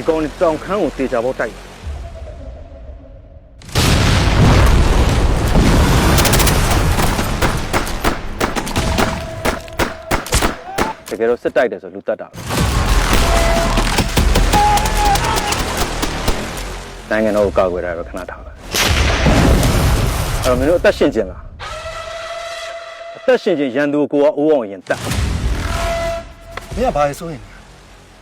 ဒီကောင်တောင်ခန်းကိုတေချာပေါက်တိုက်တကယ်တော့စစ်တိုက်တယ်ဆိုလူတတ်တာနိုင်ငံတော်ကိုကာကွယ်တာပဲခဏထားပါအဲ့တော့မင်းတို့အသက်ရှင်ခြင်းလားအသက်ရှင်ခြင်းရန်သူကိုကအိုးအောင်ရင်တတ်မင်းကဘာလဲဆိုရင်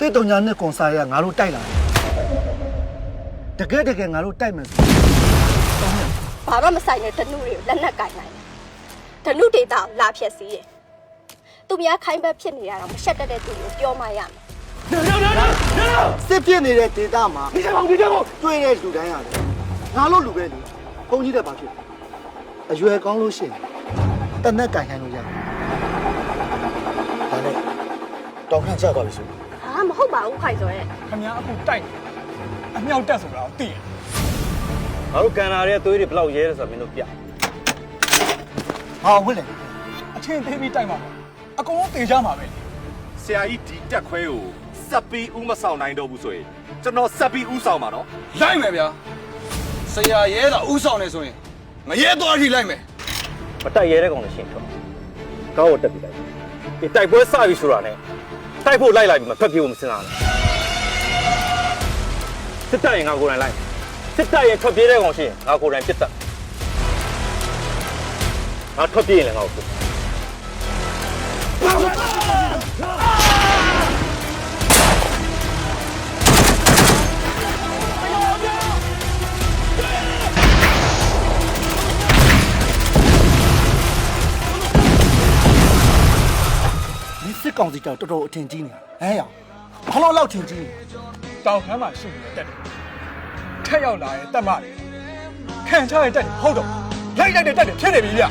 တိတ်တုံညာနဲ့ကွန်ဆာရငါတို့တိုက်လာတယ်တကယ်ငါတို့တိုက်မယ်ဆိုဘာမှမဆိုင်တဲ့ဓနုတွေကိုလက်နက်ကင်နိုင်တယ်ဓနုဒေတာကိုလာဖြက်စီးတယ်သူများခိုင်းဘက်ဖြစ်နေရတာမရှက်တတ်တဲ့သူကိုပြောမှရမယ်စစ်ဖြစ်နေတဲ့ဒေတာမှာဒီကောင်တွေ့တဲ့လူတိုင်းရတယ်ငါတို့လူပဲလေဘုန်းကြီးတဲ့ဘာဖြစ်အရွယ်ကောင်းလို့ရှိရင်တနက်ကင်ခိုင်းလို့ရတယ်ဒါနဲ့တောင်ခန့်ကျသွားပြီဆိုဟာမဟုတ်ပါဘူးခိုင်စောရဲ့ခင်ဗျားအခုတိုက်အမြောက်တက်ဆိုတာကိုသိရငါတို့ကန်လာတဲ့သွေးတွေဘယ်လောက်ရဲလဲဆိုတာမင်းတို့ပြဟာဝစ်လေအချင်းသေးပြီးတိုက်မှာပါအကုန်လုံးတေချမှာပဲဆရာကြီးဒီတက်ခွဲကိုစက်ပီးဥမဆောင်နိုင်တော့ဘူးဆိုရင်ကျွန်တော်စက်ပီးဥဆောင်ပါနော်လိုက်မယ်ဗျာဆရာရဲတာဥဆောင်နေဆိုရင်မရဲတော့ထိလိုက်မယ်မတိုက်ရဲတဲ့ကောင်လည်းရှင်းတော့ကောင်းကိုတက်ပြီးလိုက်ဒီတိုက်ပွဲစပြီဆိုတာနဲ့တိုက်ဖို့လိုက်ပြီးမှဖက်ပြေဖို့မစင်စားနဲ့စစ်တပ်ရင်ငါကိုယ်တိုင်လိုက်စစ်တပ်ရင်ထွက်ပြေးတဲ့ကောင်ရှိရင်ငါကိုယ်တိုင်ပြစ်တတ်ငါထွက်ပြေးရင်လည်းငါ့ကိုစစ်ကောင်စီတောင်တော်တော်အထင်ကြီးနေတာဟဲ့ရဘာလို့လောက်ထင်ကြီးနေတောင်ခမ်းမှာရှိနေတဲ့တက်တယ်ထက်ရောက်လာရင်တက်မတယ်ခံချရတဲ့တက်တယ်ဟုတ်တော့လိုက်တဲ့တက်တယ်ဖြစ်နေပြီဗျ